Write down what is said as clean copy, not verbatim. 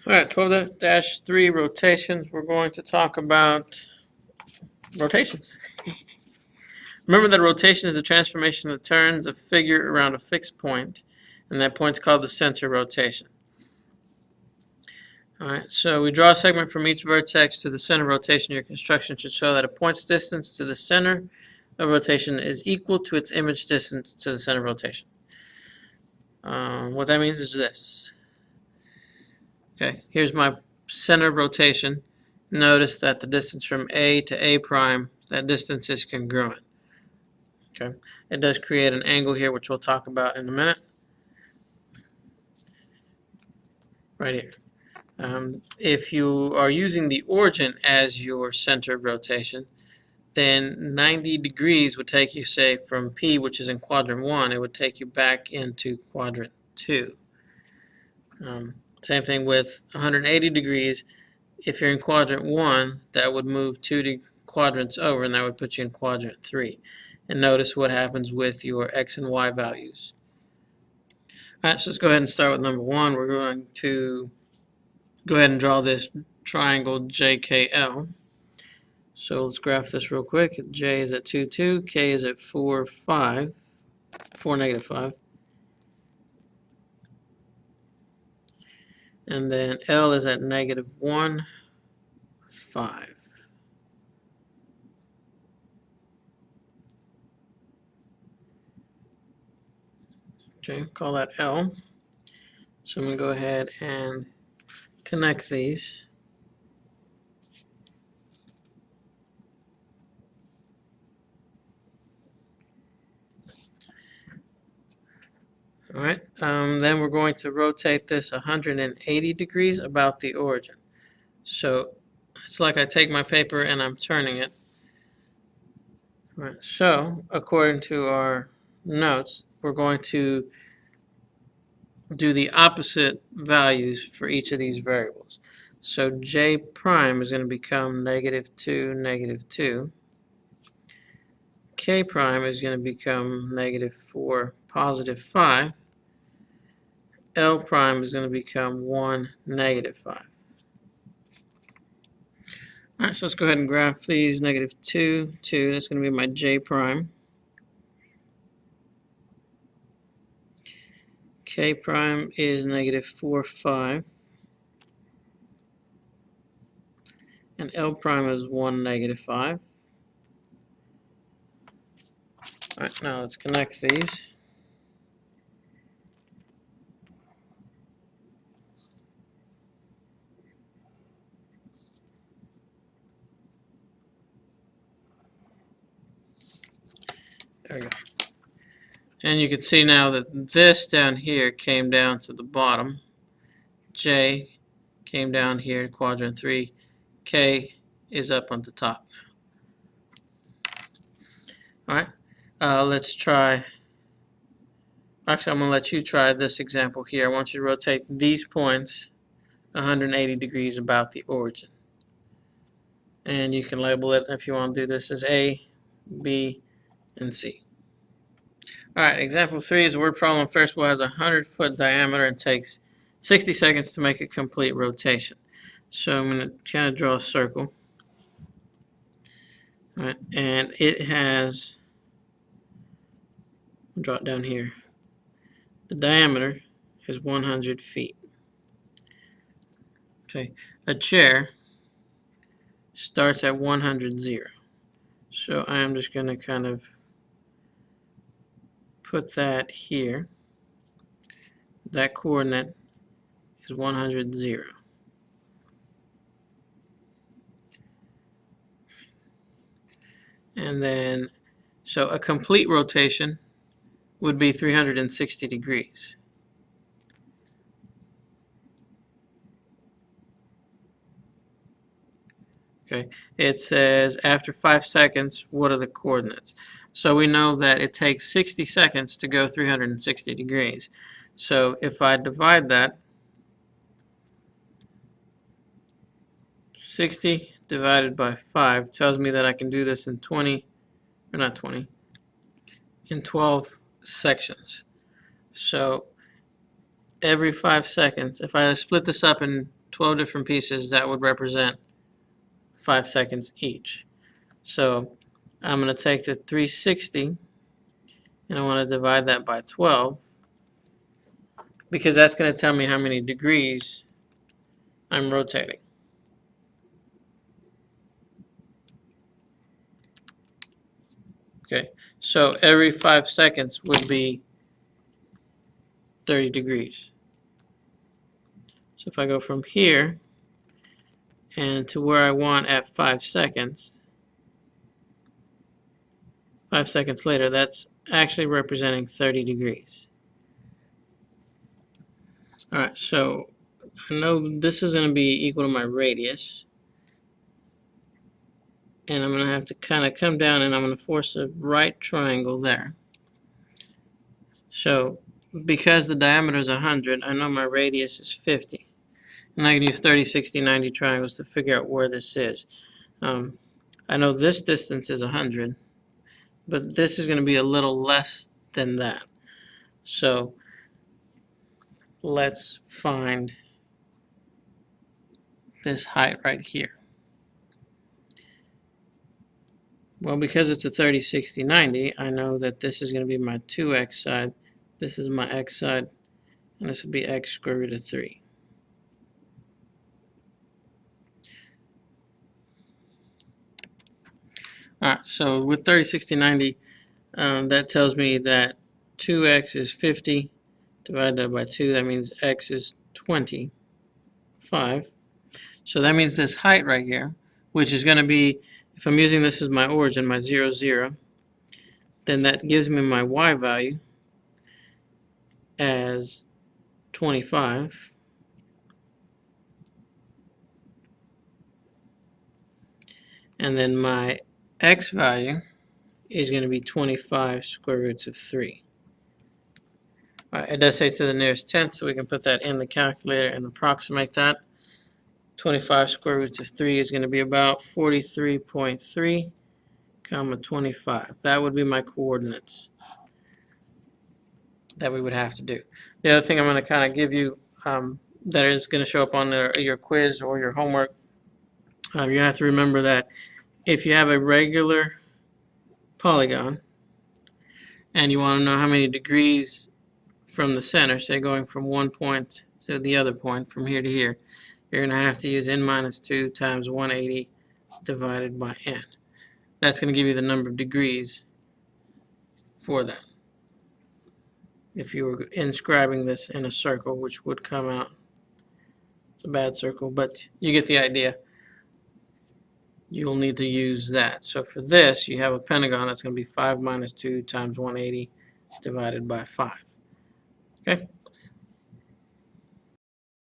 Alright, 12-3 rotations. We're going to talk about rotations. Remember that rotation is a transformation that turns a figure around a fixed point, and that point's called the center rotation. Alright, so we draw a segment from each vertex to the center rotation. Your construction should show that a point's distance to the center of rotation is equal to its image distance to the center rotation. What that means is this. Okay, here's my center rotation. Notice that the distance from A to A prime, that distance is congruent. Okay, it does create an angle here, which we'll talk about in a minute. Right here. If you are using the origin as your center of rotation, then 90 degrees would take you, say, from P, which is in quadrant 1, it would take you back into quadrant 2. Same thing with 180 degrees. If you're in quadrant 1, that would move 2 quadrants over, and that would put you in quadrant 3. And notice what happens with your X and Y values. Alright, so let's go ahead and start with number 1. We're going to go ahead and draw this triangle JKL. So let's graph this real quick. J is at 2, 2. K is at 4, 5. 4, negative 5. And then L is at negative 1, 5. Okay, call that L. So I'm going to go ahead and connect these. Alright, then we're going to rotate this 180 degrees about the origin. So it's like I take my paper and I'm turning it. Right, so according to our notes, we're going to do the opposite values for each of these variables. So J prime is going to become negative 2, negative 2. K prime is going to become negative 4, positive 5. L prime is going to become 1, negative 5. Alright, so let's go ahead and graph these. Negative 2, 2, that's going to be my J prime. K prime is negative 4, 5. And L prime is 1, negative 5. Alright, now let's connect these. There we go. And you can see now that this down here came down to the bottom. J came down here in quadrant 3. K is up on the top. Alright, let's try. Actually, I'm going to let you try this example here. I want you to rotate these points 180 degrees about the origin. And you can label it, if you want to do this, as A, B, and C. Alright, example 3 is a word problem. First wheel has a 100-foot diameter and takes 60 seconds to make a complete rotation. So I'm going to kind of draw a circle. Alright, and it has, I'll draw it down here. The diameter is 100 feet. Okay, a chair starts at 100, 0. So I'm just going to kind of put that here. That coordinate is 100, 0. And then, so a complete rotation would be 360 degrees. Okay, it says after 5 seconds, what are the coordinates? So we know that it takes 60 seconds to go 360 degrees. So if I divide that, 60 divided by 5 tells me that I can do this in 20, or not 20, in 12 sections. So every 5 seconds, if I split this up in 12 different pieces that would represent 5 seconds each. So I'm going to take the 360 and I want to divide that by 12 because that's going to tell me how many degrees I'm rotating. Okay, so every 5 seconds would be 30 degrees. So if I go from here and to where I want at 5 seconds, 5 seconds later, that's actually representing 30 degrees. Alright, so I know this is going to be equal to my radius. And I'm going to have to kind of come down and I'm going to force a right triangle there. So because the diameter is 100, I know my radius is 50. And I can use 30, 60, 90 triangles to figure out where this is. I know this distance is 100, but this is going to be a little less than that. So let's find this height right here. Well, because it's a 30, 60, 90, I know that this is going to be my 2x side, this is my x side, and this would be x square root of 3. Alright, so with 30, 60, 90, that tells me that 2x is 50. Divide that by 2, that means x is 25. So that means this height right here, which is going to be, if I'm using this as my origin, my 0, 0, then that gives me my y value as 25. And then my x value is going to be 25 square roots of 3. Alright, it does say to the nearest tenth, so we can put that in the calculator and approximate that. 25 square roots of 3 is going to be about 43.3, comma 25. That would be my coordinates that we would have to do. The other thing I'm going to kind of give you that is going to show up on your quiz or your homework, you have to remember that if you have a regular polygon and you want to know how many degrees from the center, say going from one point to the other point, from here to here, you're going to have to use n minus 2 times 180 divided by n. That's going to give you the number of degrees for that. If you were inscribing this in a circle, which would come out, it's a bad circle, but you get the idea. You'll need to use that. So for this, you have a pentagon that's going to be 5 minus 2 times 180 divided by 5. Okay?